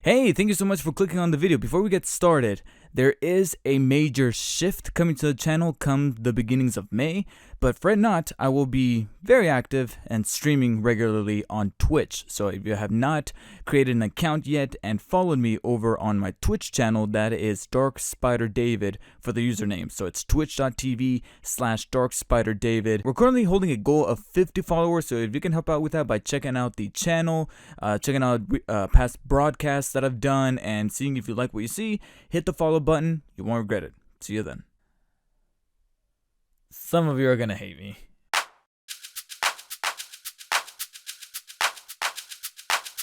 Hey, thank you so much for clicking on the video. Before we get started, there is a major shift coming to the channel come the beginnings of May, but fret not, I will be very active and streaming regularly on Twitch. So if you have not created an account yet and followed me over on my Twitch channel, that is Dark Spider David for the username. So it's twitch.tv/DarkSpiderDavid. We're currently holding a goal of 50 followers, so if you can help out with that by checking out the channel, checking out past broadcasts that I've done, and seeing if you like what you see, hit the follow button. You won't regret it. See you then. Some of you are gonna hate me.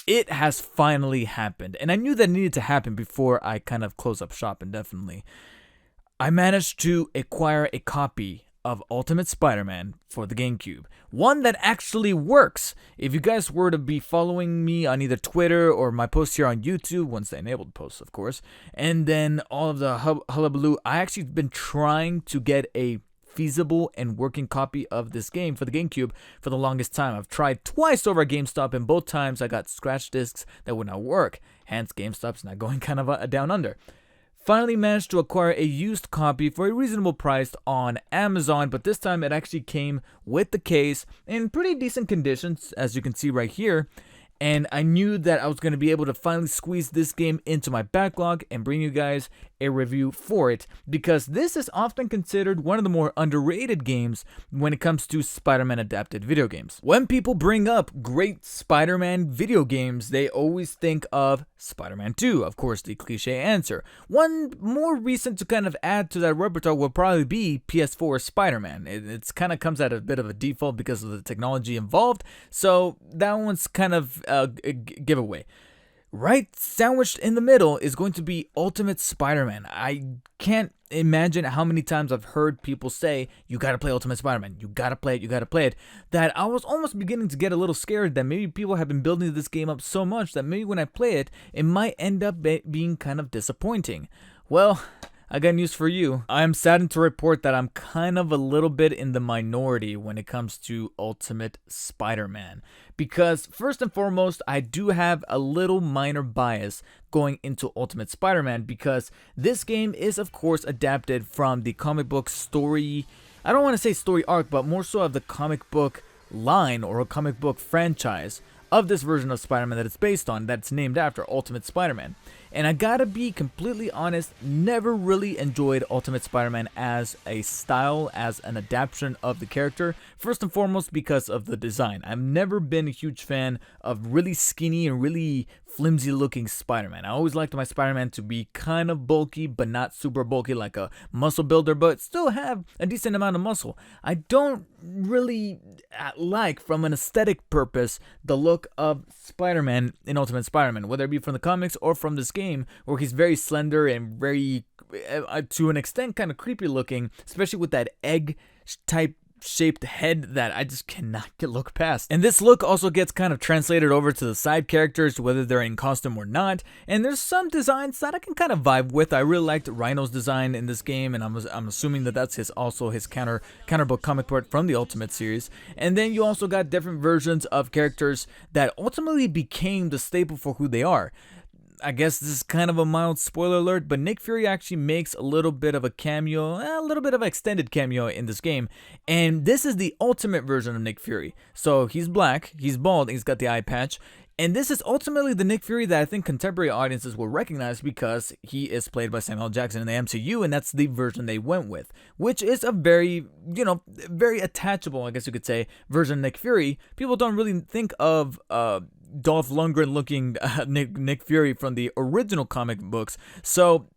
It has finally happened, and I knew that needed to happen before I kind of close up shop indefinitely. I managed to acquire a copy of Ultimate Spider-Man for the Gamecube. One that actually works. If you guys were to be following me on either Twitter or my posts here on YouTube, once they enabled posts, of course, and then all of the hullabaloo, I actually been trying to get a feasible and working copy of this game for the Gamecube for the longest time. I've tried twice over at GameStop, and both times I got scratch discs that would not work. Hence, GameStop's not going kind of down under. Finally managed to acquire a used copy for a reasonable price on Amazon, but this time it actually came with the case in pretty decent conditions, as you can see right here. And I knew that I was going to be able to finally squeeze this game into my backlog and bring you guys a review for it, because this is often considered one of the more underrated games when it comes to Spider-Man adapted video games. When people bring up great Spider-Man video games, they always think of Spider-Man 2, of course, the cliche answer. One more recent to kind of add to that repertoire will probably be PS4 Spider-Man. It's kind of comes at a bit of a default because of the technology involved, so that one's kind of a giveaway. Right sandwiched in the middle is going to be Ultimate Spider-Man. I can't imagine how many times I've heard people say, you gotta play Ultimate Spider-Man, you gotta play it, that I was almost beginning to get a little scared that maybe people have been building this game up so much that maybe when I play it, it might end up being kind of disappointing. Well, I got news for you. I am saddened to report that I'm kind of a little bit in the minority when it comes to Ultimate Spider-Man. Because first and foremost, I do have a little minor bias going into Ultimate Spider-Man, because this game is of course adapted from the comic book story, I don't want to say story arc, but more so of the comic book line or a comic book franchise of this version of Spider-Man that it's based on, that's named after Ultimate Spider-Man. And I gotta be completely honest, never really enjoyed Ultimate Spider-Man as a style, as an adaptation of the character. First and foremost because of the design. I've never been a huge fan of really skinny and really flimsy looking Spider-Man. I always liked my Spider-Man to be kind of bulky, but not super bulky like a muscle builder, but still have a decent amount of muscle. I don't really like, from an aesthetic purpose, the look of Spider-Man in Ultimate Spider-Man, whether it be from the comics or from this game, where he's very slender and very, to an extent, kind of creepy looking, especially with that egg type shaped head that I just cannot look past. And this look also gets kind of translated over to the side characters, whether they're in costume or not. And there's some designs that I can kind of vibe with. I really liked Rhino's design in this game, and I'm assuming that that's his counterbook comic part from the Ultimate series. And then you also got different versions of characters that ultimately became the staple for who they are. I guess this is kind of a mild spoiler alert, but Nick Fury actually makes a little bit of a cameo, a little bit of an extended cameo in this game. And this is the ultimate version of Nick Fury. So he's black, he's bald, and he's got the eye patch. And this is ultimately the Nick Fury that I think contemporary audiences will recognize, because he is played by Samuel L. Jackson in the MCU, and that's the version they went with, which is a very, very attachable, I guess you could say, version of Nick Fury. People don't really think of Dolph Lundgren looking Nick Fury from the original comic books. So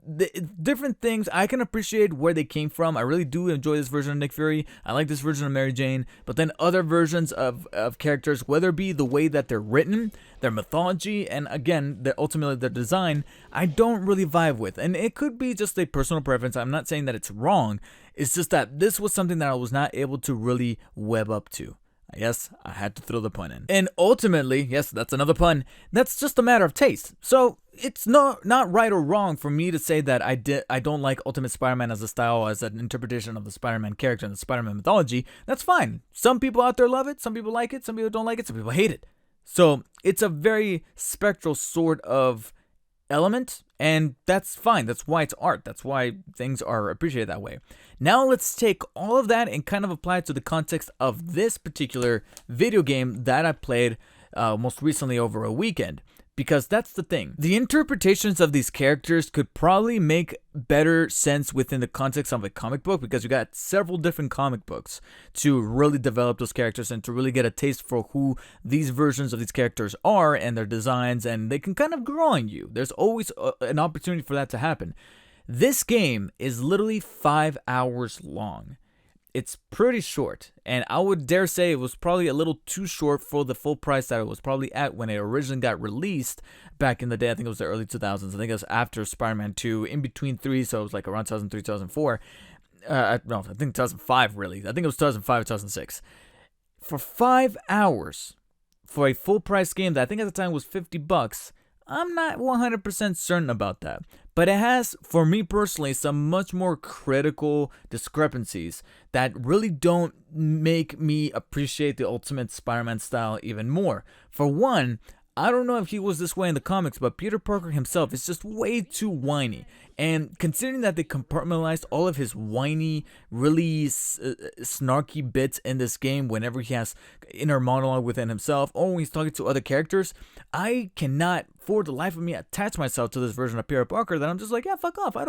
different things, I can appreciate where they came from. I really do enjoy this version of Nick Fury. I like this version of Mary Jane, but then other versions of characters, whether it be the way that they're written, their mythology, and again, ultimately their design, I don't really vibe with. And it could be just a personal preference. I'm not saying that it's wrong. It's just that this was something that I was not able to really web up to. Yes, I had to throw the pun in. And ultimately, yes, that's another pun, that's just a matter of taste. So it's not right or wrong for me to say that I don't like Ultimate Spider-Man as a style, as an interpretation of the Spider-Man character and the Spider-Man mythology. That's fine. Some people out there love it, some people like it, some people don't like it, some people hate it. So it's a very spectral sort of element, and that's fine. That's why it's art. That's why things are appreciated that way. Now let's take all of that and kind of apply it to the context of this particular video game that I played most recently over a weekend. Because that's the thing. The interpretations of these characters could probably make better sense within the context of a comic book, because you got several different comic books to really develop those characters and to really get a taste for who these versions of these characters are and their designs, and they can kind of grow on you. There's always an opportunity for that to happen. This game is literally 5 hours long. It's pretty short, and I would dare say it was probably a little too short for the full price that it was probably at when it originally got released back in the day. I think it was the early 2000s. I think it was after Spider-Man 2, in between 3, so it was like around 2003, 2004. No, I think 2005, really. I think it was 2005, 2006. For 5 hours, for a full price game that I think at the time was $50, I'm not 100% certain about that. But it has, for me personally, some much more critical discrepancies that really don't make me appreciate the Ultimate Spider-Man style even more. For one, I don't know if he was this way in the comics, but Peter Parker himself is just way too whiny. And considering that they compartmentalized all of his whiny, really snarky bits in this game whenever he has inner monologue within himself or when he's talking to other characters, I cannot, for the life of me, attach myself to this version of Peter Parker that I'm just like, yeah, fuck off. I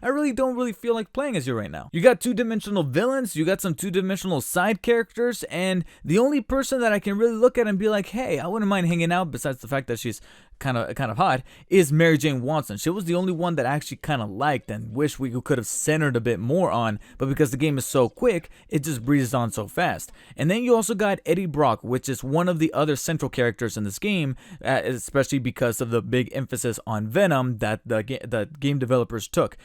really don't feel like playing as you right now. You got two-dimensional villains, you got some two-dimensional side characters, and the only person that I can really look at and be like, hey, I wouldn't mind hanging out, besides the fact that she's kind of hot, is Mary Jane Watson. She was the only one that I actually kind of liked and wish we could have centered a bit more on, but because the game is so quick, it just breezes on so fast. And then you also got Eddie Brock, which is one of the other central characters in this game, especially because of the big emphasis on Venom that the game developers took.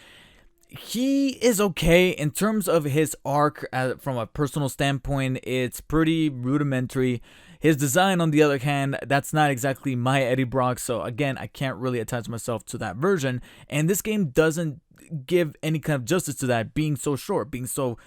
He is okay in terms of his arc. From a personal standpoint, it's pretty rudimentary. His design, on the other hand, that's not exactly my Eddie Brock, so again, I can't really attach myself to that version, and this game doesn't give any kind of justice to that, being so short, being so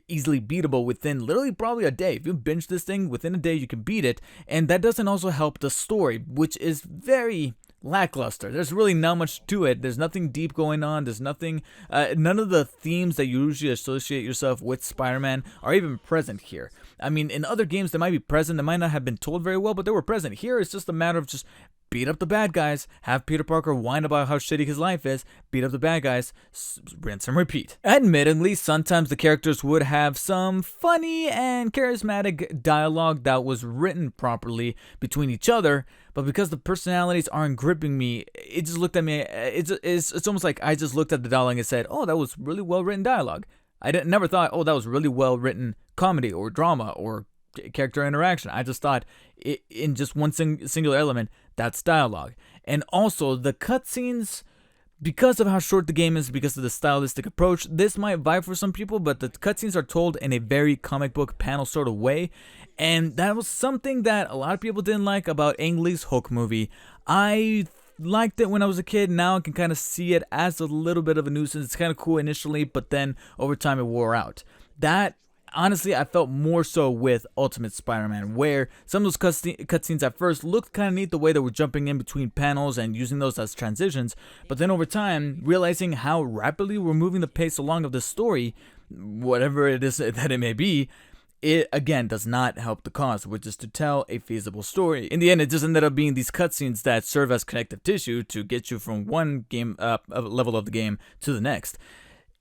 easily beatable within literally probably a day. If you binge this thing, within a day you can beat it, and that doesn't also help the story, which is very lackluster. There's really not much to it. There's nothing deep going on. There's nothing, none of the themes that you usually associate yourself with Spider-Man are even present here. I mean, in other games they might be present, they might not have been told very well, but they were present. Here it's just a matter of just beat up the bad guys, have Peter Parker whine about how shitty his life is, beat up the bad guys, rinse and repeat. Admittedly, sometimes the characters would have some funny and charismatic dialogue that was written properly between each other, but because the personalities aren't gripping me, it just looked at me, it's almost like I just looked at the dialogue and said, oh, that was really well written dialogue. I never thought, oh, that was really well written comedy or drama or character interaction. I just thought in just one singular element, that's dialogue. And also the cutscenes, because of how short the game is, because of the stylistic approach, this might vibe for some people, but the cutscenes are told in a very comic book panel sort of way, and that was something that a lot of people didn't like about Ang Lee's Hulk movie. I liked it when I was a kid. Now I can kind of see it as a little bit of a nuisance. It's kind of cool initially, but then over time it wore out. That, honestly, I felt more so with Ultimate Spider-Man, where some of those cutscenes at first looked kind of neat, the way they were jumping in between panels and using those as transitions, but then over time, realizing how rapidly we're moving the pace along of the story, whatever it is that it may be, it again does not help the cause, which is to tell a feasible story. In the end, it just ended up being these cutscenes that serve as connective tissue to get you from one game level of the game to the next.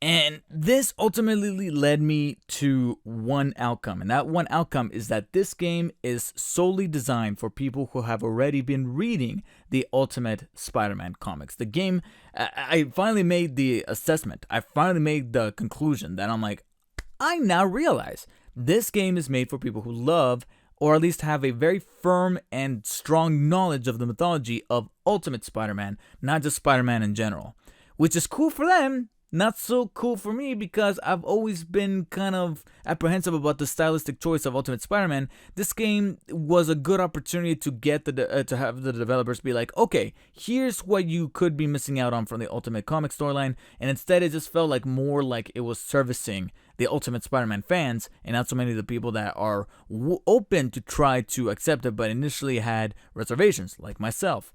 And this ultimately led me to one outcome, and that one outcome is that this game is solely designed for people who have already been reading the Ultimate Spider-Man comics. The game, I finally made the assessment, I finally made the conclusion that I'm like, I now realize this game is made for people who love, or at least have a very firm and strong knowledge of the mythology of Ultimate Spider-Man, not just Spider-Man in general, which is cool for them. Not so cool for me, because I've always been kind of apprehensive about the stylistic choice of Ultimate Spider-Man. This game was a good opportunity to get to have the developers be like, okay, here's what you could be missing out on from the Ultimate comic storyline, and instead it just felt like more like it was servicing the Ultimate Spider-Man fans and not so many of the people that are open to try to accept it but initially had reservations, like myself.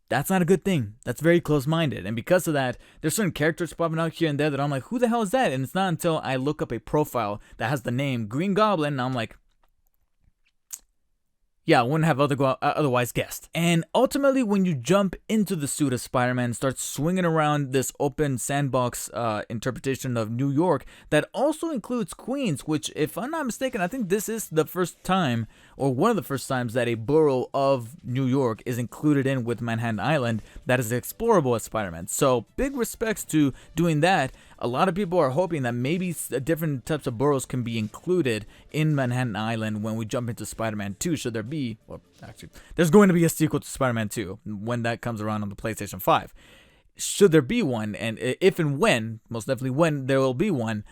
That's not a good thing. That's very close-minded. And because of that, there's certain characters popping out here and there that I'm like, who the hell is that? And it's not until I look up a profile that has the name Green Goblin, and I'm like, yeah, I wouldn't have otherwise guessed. And ultimately, when you jump into the suit of Spider-Man and start swinging around this open sandbox interpretation of New York that also includes Queens, which, if I'm not mistaken, I think this is the first time, or one of the first times, that a borough of New York is included in with Manhattan Island that is explorable as Spider-Man. So big respects to doing that. A lot of people are hoping that maybe different types of boroughs can be included in Manhattan Island when we jump into Spider-Man 2. Should there be, well, actually, there's going to be a sequel to Spider-Man 2 when that comes around on the PlayStation 5. Should there be one, and if and when, most definitely when there will be one,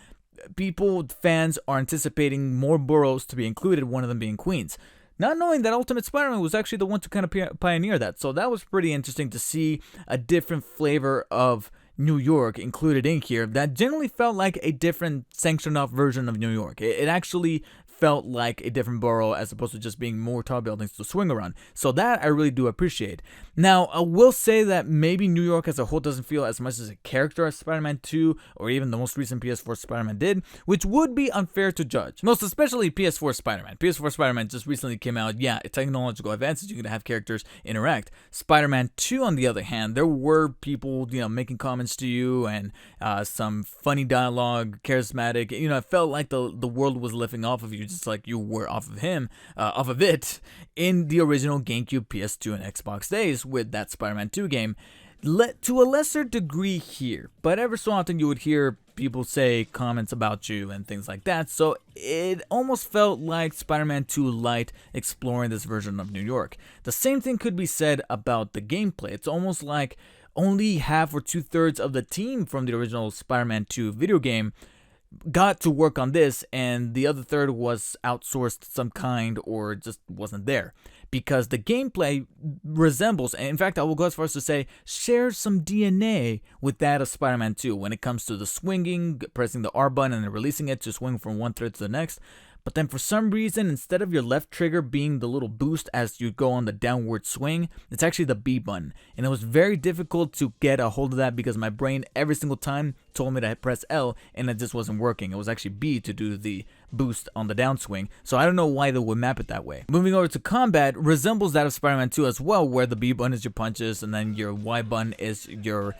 fans are anticipating more boroughs to be included, one of them being Queens. Not knowing that Ultimate Spider-Man was actually the one to kind of pioneer that. So that was pretty interesting to see a different flavor of New York included in here that generally felt like a different sanctioned off version of New York. It actually felt like a different borough as opposed to just being more tall buildings to swing around. So that I really do appreciate. Now, I will say that maybe New York as a whole doesn't feel as much as a character as Spider-Man 2 or even the most recent PS4 Spider-Man did, which would be unfair to judge. Most especially PS4 Spider-Man. PS4 Spider-Man just recently came out. Yeah, technological advances, you can have characters interact. Spider-Man 2, on the other hand, there were people, making comments to you and some funny dialogue, charismatic. It felt like the world was lifting off of you, just like you were off of it in the original GameCube, PS2, and Xbox days with that Spider-Man 2 game. To a lesser degree here, but ever so often you would hear people say comments about you and things like that, so it almost felt like Spider-Man 2 Lite exploring this version of New York. The same thing could be said about the gameplay. It's almost like only half or 2/3 of the team from the original Spider-Man 2 video game got to work on this, and the other third was outsourced some kind or just wasn't there. Because the gameplay resembles, and in fact I will go as far as to say, shares some DNA with that of Spider-Man 2 when it comes to the swinging, pressing the R button and then releasing it to swing from one thread to the next. But then for some reason, instead of your left trigger being the little boost as you go on the downward swing, it's actually the B button. And it was very difficult to get a hold of that because my brain every single time told me to press L and it just wasn't working. It was actually B to do the boost on the downswing. So I don't know why they would map it that way. Moving over to combat, resembles that of Spider-Man 2 as well, where the B button is your punches and then your Y button is your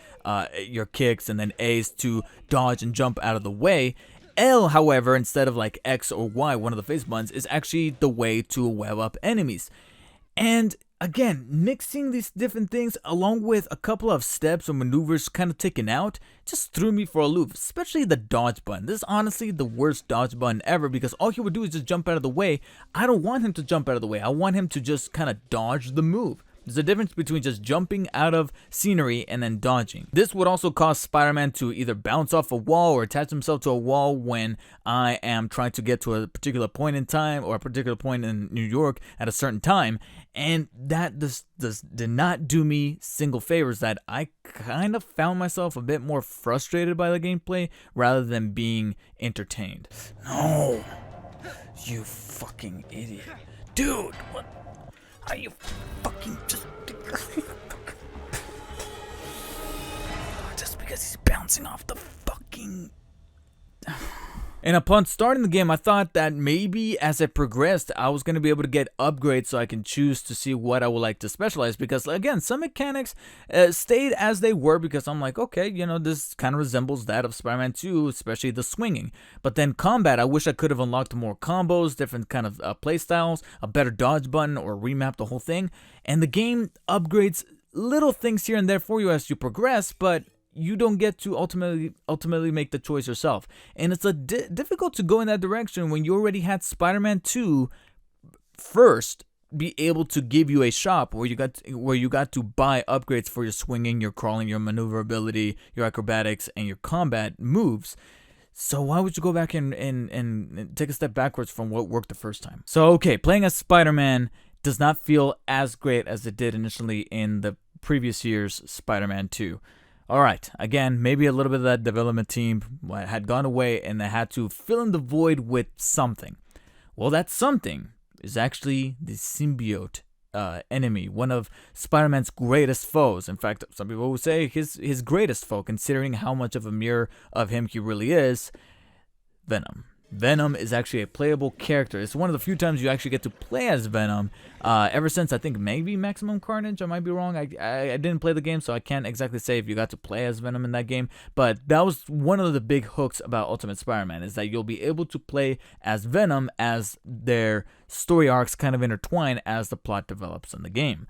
kicks, and then A is to dodge and jump out of the way. L, however, instead of like X or Y, one of the face buttons, is actually the way to web up enemies. And again, mixing these different things along with a couple of steps or maneuvers kind of taken out just threw me for a loop, especially the dodge button. This is honestly the worst dodge button ever because all he would do is just jump out of the way. I don't want him to jump out of the way. I want him to just kind of dodge the move. There's a difference between just jumping out of scenery and then dodging. This would also cause Spider-Man to either bounce off a wall or attach himself to a wall when I am trying to get to a particular point in time or a particular point in New York at a certain time. And that did not do me single favors, that I kind of found myself a bit more frustrated by the gameplay rather than being entertained. No, you fucking idiot. Dude, what? Are you fucking just because he's bouncing off the fucking... And upon starting the game, I thought that maybe as it progressed, I was going to be able to get upgrades so I can choose to see what I would like to specialize. Because again, some mechanics stayed as they were because I'm like, okay, this kind of resembles that of Spider-Man 2, especially the swinging. But then combat, I wish I could have unlocked more combos, different kind of play styles, a better dodge button, or remap the whole thing. And the game upgrades little things here and there for you as you progress, but you don't get to ultimately make the choice yourself. And it's difficult to go in that direction when you already had Spider-Man 2 first be able to give you a shop where you got to buy upgrades for your swinging, your crawling, your maneuverability, your acrobatics, and your combat moves. So why would you go back and take a step backwards from what worked the first time? So okay, playing as Spider-Man does not feel as great as it did initially in the previous year's Spider-Man 2. Alright, again, maybe a little bit of that development team had gone away and they had to fill in the void with something. Well, that something is actually the Symbiote Enemy, one of Spider-Man's greatest foes. In fact, some people would say his greatest foe, considering how much of a mirror of him he really is. Venom. Venom is actually a playable character. It's one of the few times you actually get to play as Venom. Ever since, I think, maybe Maximum Carnage. I might be wrong. I didn't play the game, so I can't exactly say if you got to play as Venom in that game. But that was one of the big hooks about Ultimate Spider-Man, is that you'll be able to play as Venom as their story arcs kind of intertwine as the plot develops in the game.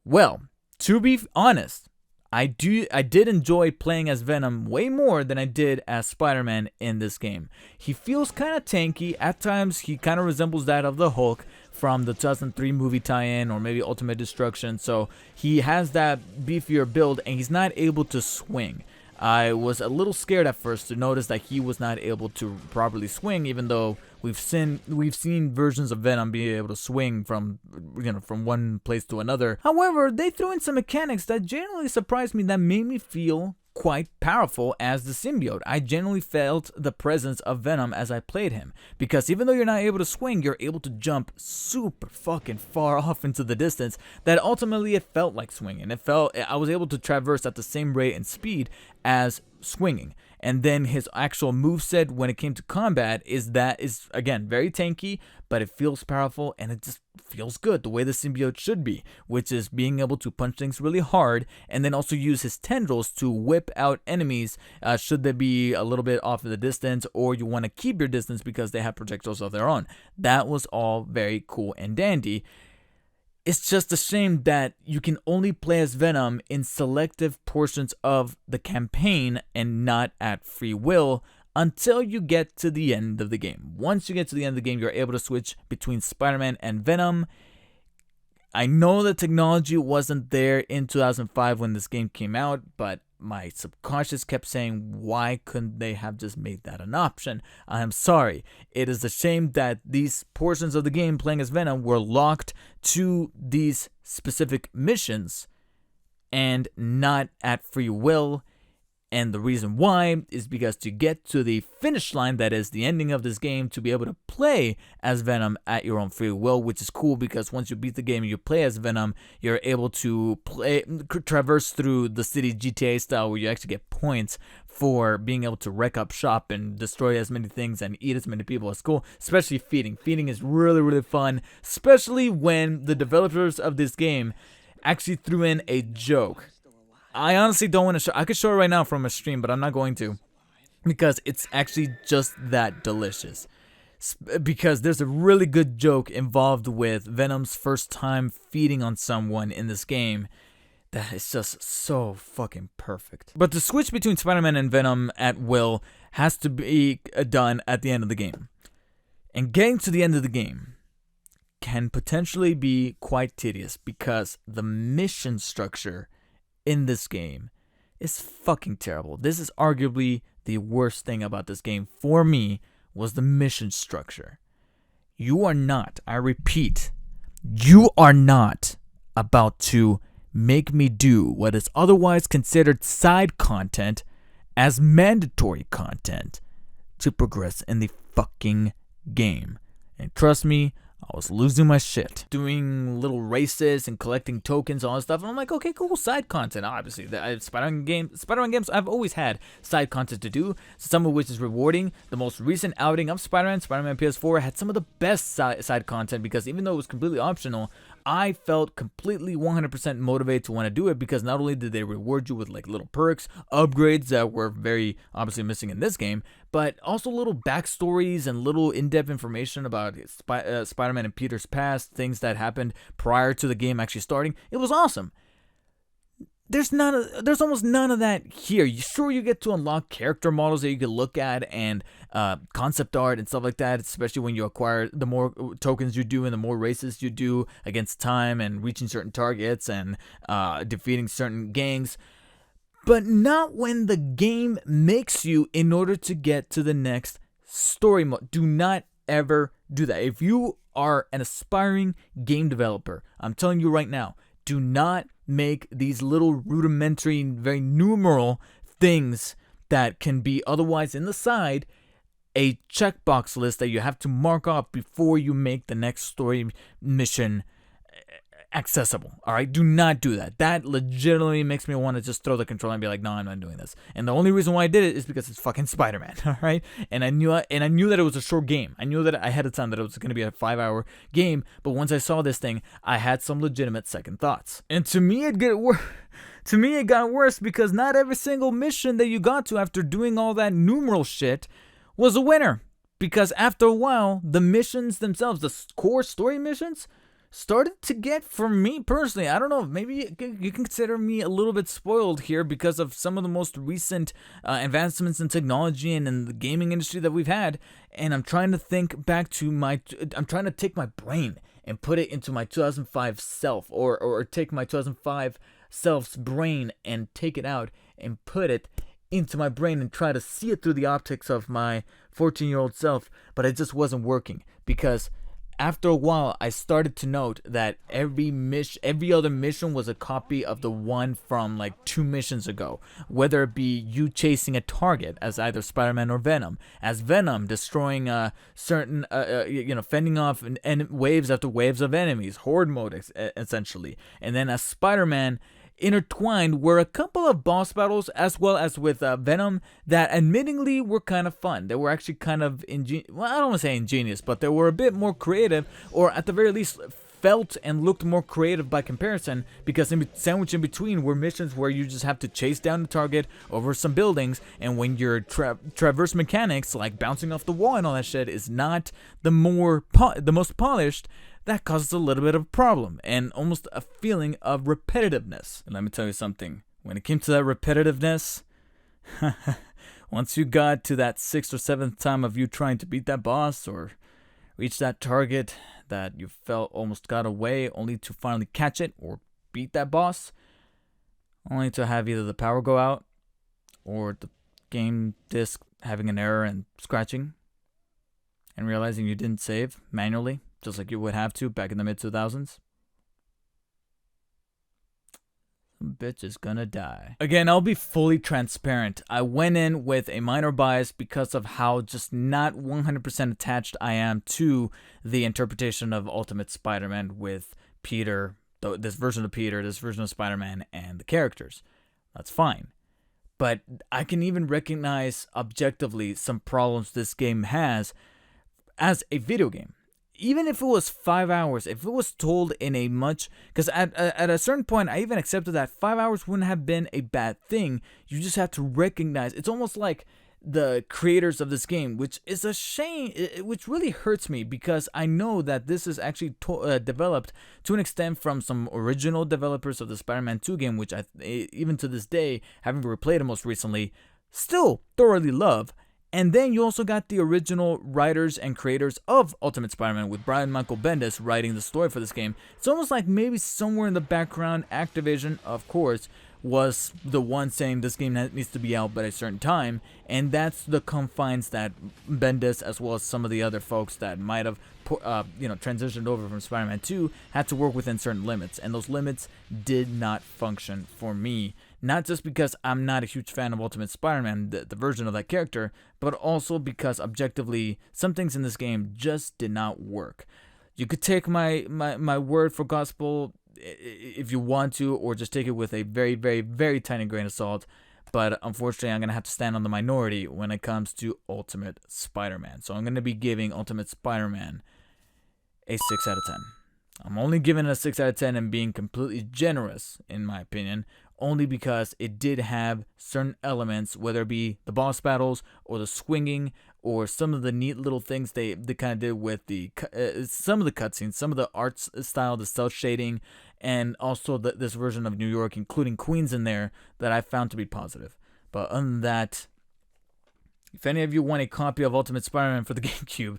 Well, to be honest, I did enjoy playing as Venom way more than I did as Spider-Man in this game. He feels kind of tanky. At times, he kind of resembles that of the Hulk from the 2003 movie tie-in, or maybe Ultimate Destruction. So he has that beefier build, and he's not able to swing. I was a little scared at first to notice that he was not able to properly swing, even though we've seen versions of Venom be able to swing from one place to another. However, they threw in some mechanics that generally surprised me, that made me feel quite powerful as the symbiote. I generally felt the presence of Venom as I played him, because even though you're not able to swing, you're able to jump super fucking far off into the distance, that ultimately it felt like swinging. I was able to traverse at the same rate and speed as swinging. And then his actual moveset when it came to combat is again very tanky, but it feels powerful, and it just feels good the way the symbiote should be, which is being able to punch things really hard and then also use his tendrils to whip out enemies should they be a little bit off of the distance, or you want to keep your distance because they have projectiles of their own. That was all very cool and dandy. It's just a shame that you can only play as Venom in selective portions of the campaign and not at free will until you get to the end of the game. Once you get to the end of the game, you're able to switch between Spider-Man and Venom. I know the technology wasn't there in 2005 when this game came out, but my subconscious kept saying, why couldn't they have just made that an option? I'm sorry. It is a shame that these portions of the game playing as Venom were locked to these specific missions and not at free will. And the reason why is because to get to the finish line, that is the ending of this game, to be able to play as Venom at your own free will, which is cool because once you beat the game and you play as Venom, you're able to traverse through the city GTA style, where you actually get points for being able to wreck up shop and destroy as many things and eat as many people as cool, especially feeding. Feeding is really, really fun, especially when the developers of this game actually threw in a joke. I honestly don't want to show. I could show it right now from a stream, but I'm not going to, because it's actually just that delicious. Because there's a really good joke involved with Venom's first time feeding on someone in this game that is just so fucking perfect. But the switch between Spider-Man and Venom at will has to be done at the end of the game. And getting to the end of the game can potentially be quite tedious, because the mission structure in this game is fucking terrible. This is arguably the worst thing about this game for me, was the mission structure. You are not, I repeat, you are not about to make me do what is otherwise considered side content as mandatory content to progress in the fucking game. And trust me, I was losing my shit. Doing little races and collecting tokens, all that stuff. And I'm like, okay, cool, side content. Obviously, the Spider-Man games, I've always had side content to do, some of which is rewarding. The most recent outing of Spider-Man PS4, had some of the best side content, because even though it was completely optional, I felt completely 100% motivated to want to do it, because not only did they reward you with like little perks, upgrades that were very obviously missing in this game, but also little backstories and little in-depth information about Spider-Man and Peter's past, things that happened prior to the game actually starting. It was awesome. There's almost none of that here. Sure, you get to unlock character models that you can look at, and concept art and stuff like that, especially when you acquire the more tokens you do and the more races you do against time and reaching certain targets and defeating certain gangs. But not when the game makes you in order to get to the next story mode. Do not ever do that. If you are an aspiring game developer, I'm telling you right now, do not make these little rudimentary, very numeral things that can be otherwise in the side a checkbox list that you have to mark off before you make the next story mission accessible. All right, do not do that. That legitimately makes me want to just throw the controller and be like, no, I'm not doing this. And the only reason why I did it is because it's fucking Spider-Man. All right, and I knew that it was a short game. I knew that ahead of time that it was going to be a 5-hour game. But once I saw this thing, I had some legitimate second thoughts. And to me, it got worse because not every single mission that you got to after doing all that numeral shit was a winner. Because after a while, the missions themselves, the core story missions, started to get, for me personally, I don't know, maybe you can consider me a little bit spoiled here because of some of the most recent advancements in technology and in the gaming industry that we've had. And I'm trying to think back to I'm trying to take my brain and put it into my 2005 self, or take my 2005 self's brain and take it out and put it into my brain and try to see it through the optics of my 14-year-old self. But it just wasn't working because after a while, I started to note that every other mission was a copy of the one from like 2 missions ago. Whether it be you chasing a target as either Spider-Man or Venom, as Venom destroying certain, fending off waves after waves of enemies, horde mode essentially, and then as Spider-Man, intertwined were a couple of boss battles as well as with Venom that admittingly were kind of fun. They were actually kind of well, I don't want to say ingenious, but they were a bit more creative, or at the very least felt and looked more creative by comparison, because sandwiched in between were missions where you just have to chase down the target over some buildings, and when your traverse mechanics like bouncing off the wall and all that shit is not the most polished, that causes a little bit of a problem and almost a feeling of repetitiveness. And let me tell you something. When it came to that repetitiveness, once you got to that 6th or 7th time of you trying to beat that boss or reach that target that you felt almost got away, only to finally catch it or beat that boss, only to have either the power go out or the game disc having an error and scratching and realizing you didn't save manually, just like you would have to back in the mid-2000s. Some bitch is gonna die. Again, I'll be fully transparent. I went in with a minor bias because of how just not 100% attached I am to the interpretation of Ultimate Spider-Man with Peter, this version of Peter, this version of Spider-Man, and the characters. That's fine. But I can even recognize objectively some problems this game has as a video game. Even if it was 5 hours, if it was told in a much... Because at a certain point, I even accepted that 5 hours wouldn't have been a bad thing. You just have to recognize... It's almost like the creators of this game, which is a shame, which really hurts me, because I know that this is actually developed to an extent from some original developers of the Spider-Man 2 game, which I, even to this day, having replayed it most recently, still thoroughly love. And then you also got the original writers and creators of Ultimate Spider-Man, with Brian Michael Bendis writing the story for this game. It's almost like maybe somewhere in the background, Activision, of course, was the one saying this game needs to be out by a certain time, and that's the confines that Bendis, as well as some of the other folks that might have transitioned over from Spider-Man 2, had to work within certain limits, and those limits did not function for me. Not just because I'm not a huge fan of Ultimate Spider-Man, the version of that character, but also because objectively, some things in this game just did not work. You could take my word for gospel if you want to, or just take it with a very, very, very tiny grain of salt. But unfortunately, I'm going to have to stand on the minority when it comes to Ultimate Spider-Man. So I'm going to be giving Ultimate Spider-Man a 6 out of 10. I'm only giving it a 6 out of 10 and being completely generous, in my opinion, only because it did have certain elements, whether it be the boss battles or the swinging or some of the neat little things they kind of did with the some of the cutscenes, some of the art style, the cel shading, and also this version of New York, including Queens in there, that I found to be positive. But other than that, if any of you want a copy of Ultimate Spider-Man for the Gamecube,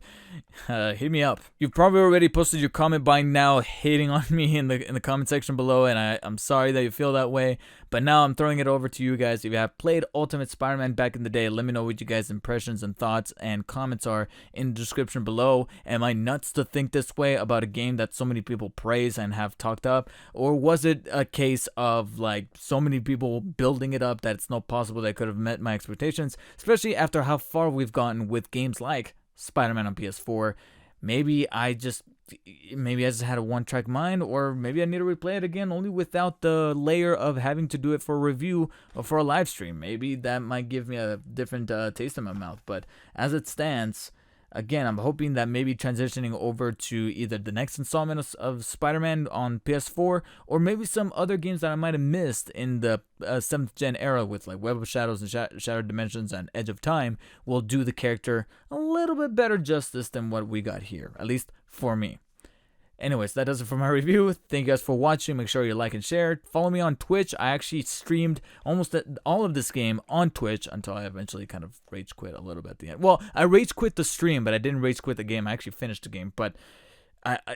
hit me up. You've probably already posted your comment by now, hating on me in the comment section below, and I'm sorry that you feel that way. But now I'm throwing it over to you guys. If you have played Ultimate Spider-Man back in the day, let me know what you guys' impressions and thoughts and comments are in the description below. Am I nuts to think this way about a game that so many people praise and have talked up? Or was it a case of like so many people building it up that it's not possible that I could have met my expectations, especially after how far we've gotten with games like Spider-Man on PS4? Maybe I just maybe I just had a one-track mind, or maybe I need to replay it again, only without the layer of having to do it for a review or for a live stream. Maybe that might give me a different taste in my mouth. But as it stands, again, I'm hoping that maybe transitioning over to either the next installment of Spider-Man on PS4, or maybe some other games that I might have missed in the 7th gen era with like Web of Shadows and Shattered Dimensions and Edge of Time, will do the character a little bit better justice than what we got here, at least for me. Anyways, that does it for my review. Thank you guys for watching. Make sure you like and share. Follow me on Twitch. I actually streamed almost all of this game on Twitch until I eventually kind of rage quit a little bit at the end. Well, I rage quit the stream, but I didn't rage quit the game. I actually finished the game, but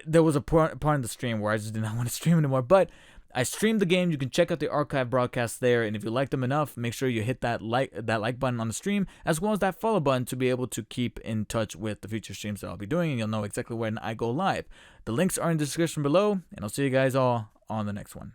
there was a part in the stream where I just did not want to stream anymore. But I streamed the game. You can check out the archive broadcasts there, and if you like them enough, make sure you hit that like button on the stream, as well as that follow button to be able to keep in touch with the future streams that I'll be doing, and you'll know exactly when I go live. The links are in the description below, and I'll see you guys all on the next one.